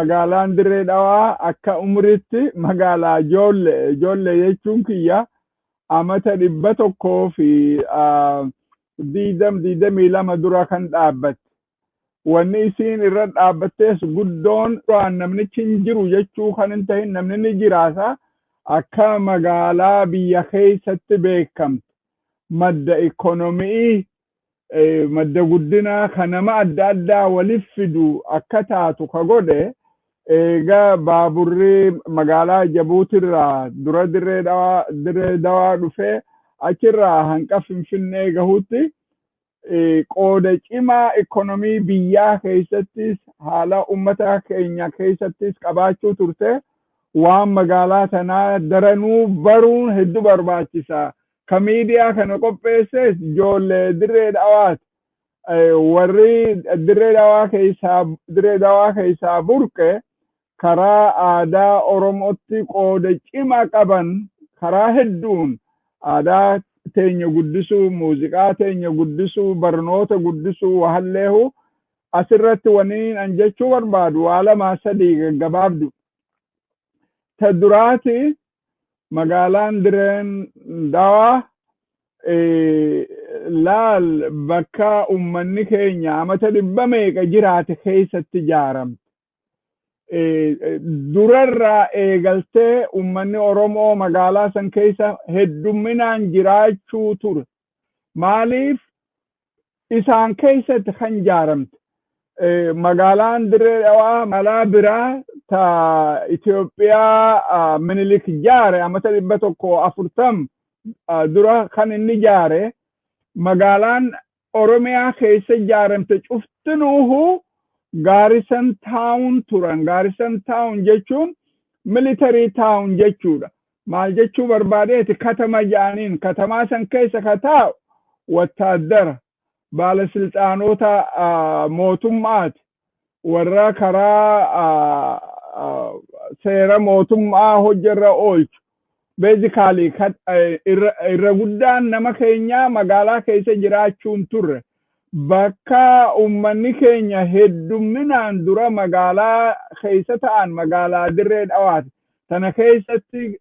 magaalaan Dirree Dhawaa akka umritti magaalaa ijoollee jechuun kiyya amata 122 dura kan dhaabbatte. Wanni isiin irra dhaabbattes guddoon duraan namnichi hin jiru jechuu kan hin ta'in namni ni jiraata akka magaalaa biyya keessatti beekamte madda ikonomii madda guddinaa kan nama adda addaa waliif fidu akka taatu ka godhe egaa baaburri magaalaa Jabuutirraa dura Dirree Dhawaa dhufee achirraa hanqa Finfinnee gahutti qooda cimaa ikonomii biyyaa keessattis haala ummata keenya keessattis qabaachuu turte waan magaalaa tanaa daranuu baruun hedduu barbaachisa. Ka miidiyaa kana qopheesses ijoollee Dirree Dhawaati. Warri Dirree Dhawaa keessaa burqe karaa aadaa Oromootti qooda cimaa qaban karaa hedduun aadaa teenya guddisuu, muuziqaa teenya guddisuu, barnoota guddisuu wahalleehu asirratti waniin an jechuu barbaadu waa lama sadii gaggabaabdu. Ta duraati magaalaan Dirree Dhawaa laal bakka ummanni keenya amata 100 meeqa jiraate keessatti ijaaramte. Durarraa eegaltee ummanni Oromoo magaalaa san keessa heddumminaan jiraachuu ture. Maaliif isaan keessatti kan ijaaramte? Magaalaan Dirree Dhawaa magaalaa biraa ta Itoophiyaa Minilik ijaare amata 140 dura kan inni ijaare magaalaan Oromiyaa keessa ijaaramte cuftinuuhu Garrison Town turan. Garrison Town jechuun military town jechuudha. Maal jechuu barbaadeeti katama jaaniin katamaa san keessa ka taa'u wattaaddara baalasilxaanota mootummaati warra karaa seera mootummaa hojjarra oolchu. Basically irra guddaan nama keenya magaalaa keessa jiraachuun turre. Bakka ummanni keenya heddumminaan dura magaalaa keessa ta'an magaalaa Dirree Dhawaati. Tana keessatti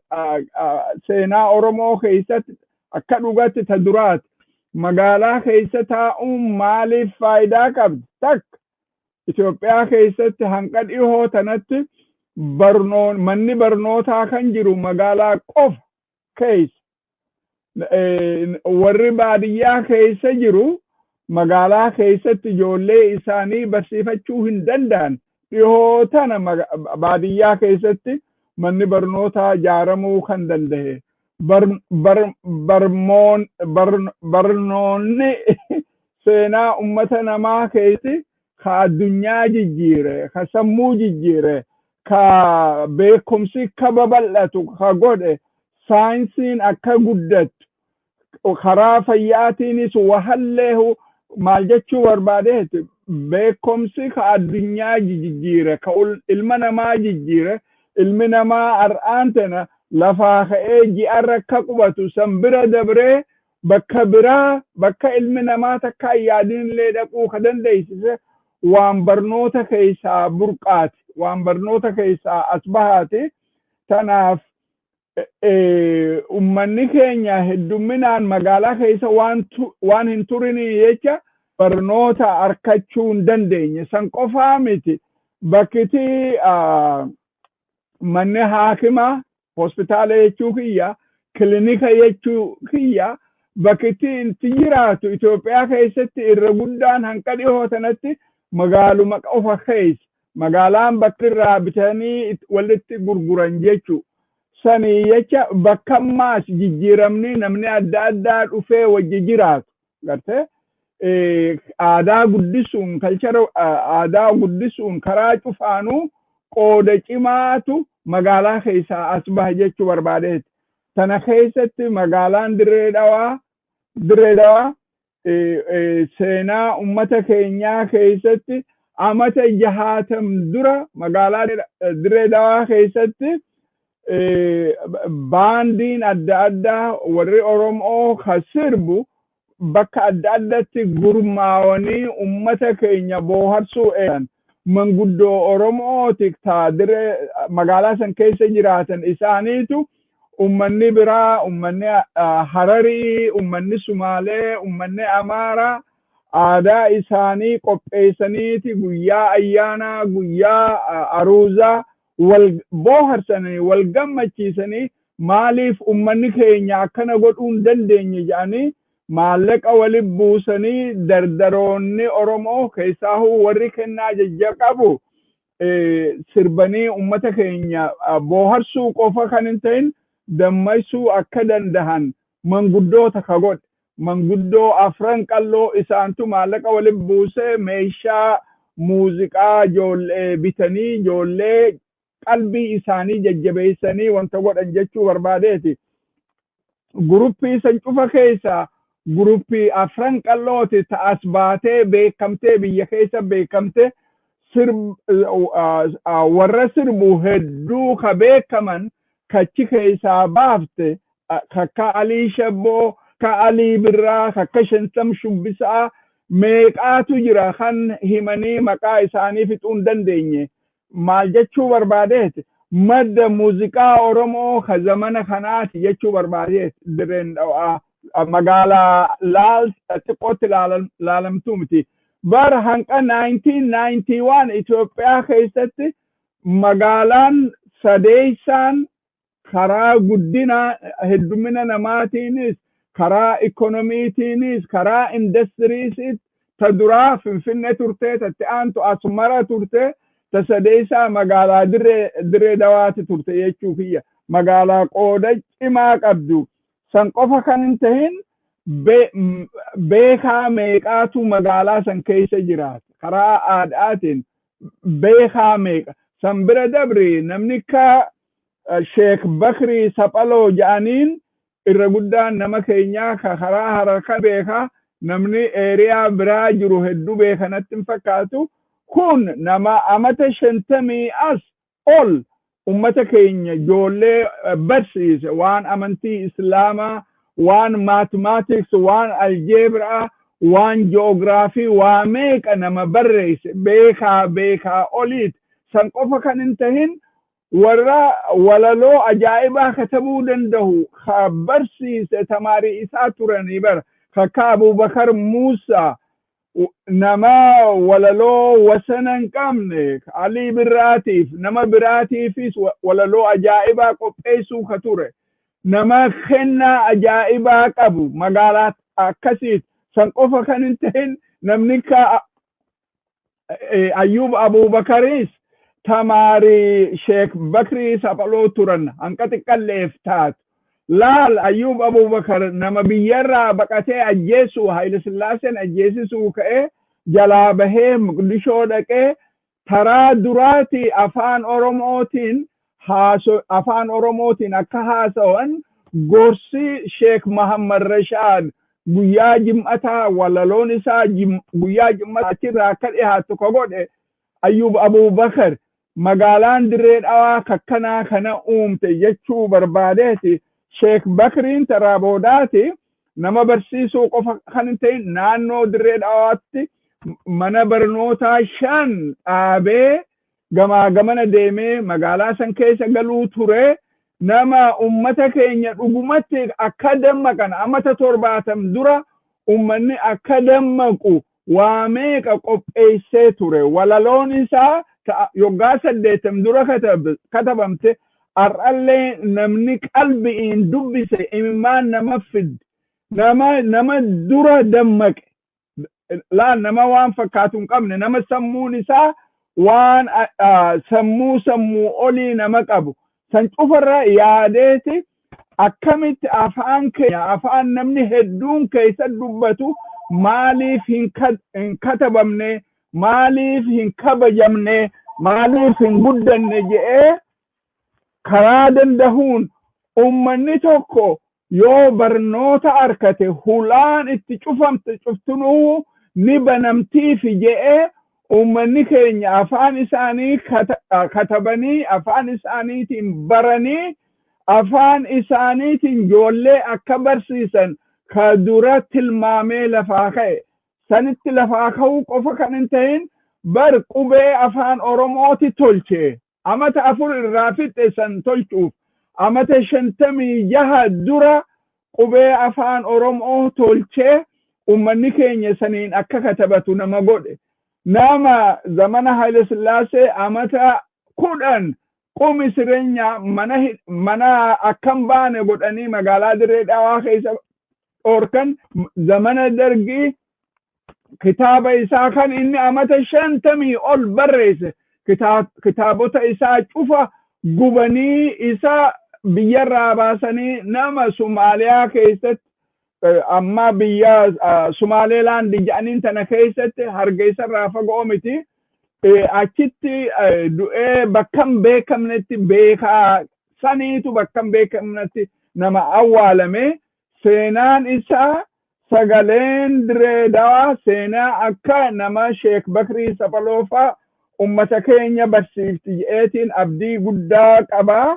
seenaa Oromoo keessatti akka dhugatti ta duraati. Magaalaa keessa taa'uun maaliif faayidaa qabdi? Takka Itoophiyaa keessatti hanqa dhihoo tanatti manni barnootaa kan jiru magaalaa qofa keessa. Warri baadiyyaa keessa jiru magaalaa keessatti ijoollee isaanii barsiifachuu hin danda'an. Dhihoo tana baadiyyaa keessatti manni barnootaa ijaaramuu kan danda'e. Barnoonni seenaa ummata namaa keessatti ka addunyaa jijjiire, ka sammuu jijjiire, ka beekumsi ka babal'atu ka godhe, saayinsiin akka guddattu, karaa fayyaatiinis wahalleehu maal jechuu barbaadeeti beekumsi ka addunyaa jijjiire, ka ilma namaa jijjiire, ilmi namaa ar'aantena lafaa ka'ee ji'arra akka qubatu san bira dabree bakka biraa bakka ilmi namaa takka yaadinillee dhaquu ka dandeessise waan barnoota keessaa burqaati, waan barnoota keessaa as bahaati. Tanaaf ummanni keenya heddumminaan magaalaa keessa waan hin turinii jecha barnoota arkachuu hin dandeenye. San qofaa miti bakkiti manni haakimaa hospitaala jechuu kiyya, kilinika jechuu kiyya, bakkiti inti jiraatu Itoophiyaa keessatti irra guddaan hanqa dhihoo tanatti magaaluma qofa keessa. Magaalaan bakka irraa bitanii walitti gurguran jechuu. Sanii jecha bakka ammaas jijjiiramni namni adda addaa dhufee wajji jiraatu. Gartee aadaa guddisuun aadaa guddisuun karaa cufaanuu qooda cimaatu magaalaa keessaa as baha jechuu barbaadeeti. Tana keessatti magaalaan Dirree Dhawaa seenaa ummata keenyaa keessatti amata 60 dura magaalaa Dirree Dhawaa keessatti baandiin adda addaa warri Oromoo ka sirbu bakka adda addatti gurmaawanii ummata keenya booharsuu eegan. manguddoo Oromooti taadire magaalaa san keessa jiraatan isaaniitu ummanni biraa, ummanni Hararii, ummanni Sumaalee, ummanni Amaaraa aadaa isaanii qopheessaniiti guyyaa ayyaanaa, guyyaa aruuzaa wal booharsanii, wal gammachiisanii maaliif ummanni keenya akkana godhuun dandeenye jedhanii maallaqa waliin buusanii dardaroonni Oromoo keessaa warri kennaa jajjaqabu sirbanii ummata keenya booharsuu qofa kan hin ta'in dammaysuu akka dandahan manguddoota ka godhe. Manguddoo afran qalloo isaantu maallaqa waliin buusee meeshaa muuziqaa ijoollee bitanii ijoollee qalbii isaanii jajjabeessanii wanta godhan jechuu barbaadeeti. Guruppii san cufa keessa guruppii afran qallooti ta'as baatee beekamtee biyya keessa beekamte warra sirbu hedduu ka beekaman kachi keessaa baafte kakka Alii Shabboo, ka Alii Birraa, kakka Shantam Shubbisaa meeqaatu jira kan himanii maqaa isaanii fixuun dandeenye. Maal jechuu barbaadeeti madda muuziqaa Oromoo ka zamana kanaati jechuu barbaadeeti. Dirreen magaalaa xiqqootti laalamtuu miti. Bara hanqa 1991 Itoophiyaa keessatti magaalaan sadeessaan karaa guddina heddumina namaatiinis, karaa ikonomiitiinis, karaa indastiriisiis ta duraa Finfinnee turtee, tatti aantu Asmara turtee, ta sadeessaa magaalaa Dirree Dawaati turte jechuu kiyya. Magaalaa qooda cimaa qabdu. San qofa kan hin tahin beekaa meeqaatu magaalaa san keessa jiraata. Karaa aadaatiin beekaa meeqa. San bira dabri namni ka Sheek Bakrii Saphaloo jedhaniin irra guddaan nama keenyaa ka karaa haraka beekaa namni eeriyaa biraa jiru hedduu beekanatti hin fakkaatu. Kun nama amata 50 as ol ummata keenya ijoollee barsiise waan amantii Islaamaa, waan mathematics, waan algebraa, waan geography, waa meeqa nama barreesse beekaa oliit. San qofa kan hin tahin warra walaloo ajaa'ibaa katabuu danda'u ka barsiise tamaarii isaa turanii bara kakka Abubakar Muusaa nama walaloo wasana hin qabne Alii Birraatiif nama biraatiifis walaloo ajaa'ibaa qopheessuu ka ture nama kennaa ajaa'ibaa qabu magaalaa akkasiit. San qofa kan hin tahin namni ka Ayyub Abubakaris tamaarii Sheek Bakrii Saphaloo turan hanqa xiqqalleef taatu. Laal Ayyub Abubakar nama biyyarraa baqatee ajjeesuu Haile Sillaaseen ajjeesisuu ka'ee jalaa bahee Muqdishoo dhaqee taraa duraati afaan Oromootiin akka haasa'an gorsi Sheek Mahammad Rashaad guyyaa Jim'ataa walaloon isaa guyyaa Jim'ataa achirraa akka dhiyaatu ka godhe Ayyub Abubakar magaalaan Dirree Dhawaa kakkanaa kana uumte jechuu barbaadeeti. Sheek Bakriin taraa boodaati nama barsiisuu qofa kan hin ta'in naannoo Dirree Dhawaatti mana barnootaa 5 dhaabee gamaa gamana deemee magaalaa san keessa galuu ture. Nama ummata keenya dhugumatti akka dammaqan amata 70 dura ummanni akka dammaqu waa meeqa qopheessee ture. Walaloon isaa yoggaa 8 dura katabamte ar'allee namni qalbiin dubbise imimmaan nama fidde nama dura dammaqe laal nama waan fakkaatu hin qabne nama sammuun isaa waan sammuu olii nama qabu. San cufarra yaadeeti akkamitti afaan keenya afaan namni hedduun keessa dubbatu maaliif hin katabamne, maaliif hin kabajamne, maaliif hin guddanne jedhee karaa dandahuun ummanni tokko yoo barnoota arkate hulaan itti cufamte cuftunuu ni banamtiif jedhee ummanni keenya afaan isaanii katabanii afaan isaaniitiin baranii afaan isaaniitiin ijoollee akka barsiisan ka dura tilmaamee lafaa ka'e. Sanitti lafaa ka'uu qofa kan hin ta'in bar qubee afaan oromooti tolche amata 4 irraa fixe san tolchuuf amata 56 dura qubee afaan oromoo tolche ummanni keenya saniin akka katabatu nama godhe nama zamana Haile Sillaasee amata 10 qumi sireenya mana akkam baane godhanii magaalaa Dirree Dhawaa keessa orkan zamana dargii kitaaba isaa kan inni amata 50 ol barreesse kitaabota isaa cufa gubanii isa biyyarraa baasanii nama Somaaliyaa keessatti amma biyya Somaliland jedhaniin tana keessatti Hargeysarraa fagoo miti achitti du'ee bakkam beekamnetti beekaa saniitu bakkam beekamnetti nama awwaalame seenaan isaa sagaleen Dirree Dhawaa seenaa akka nama Sheek Bakrii Sapaloofa ummata keenya barsiifti jedheetiin abdii guddaa qabaa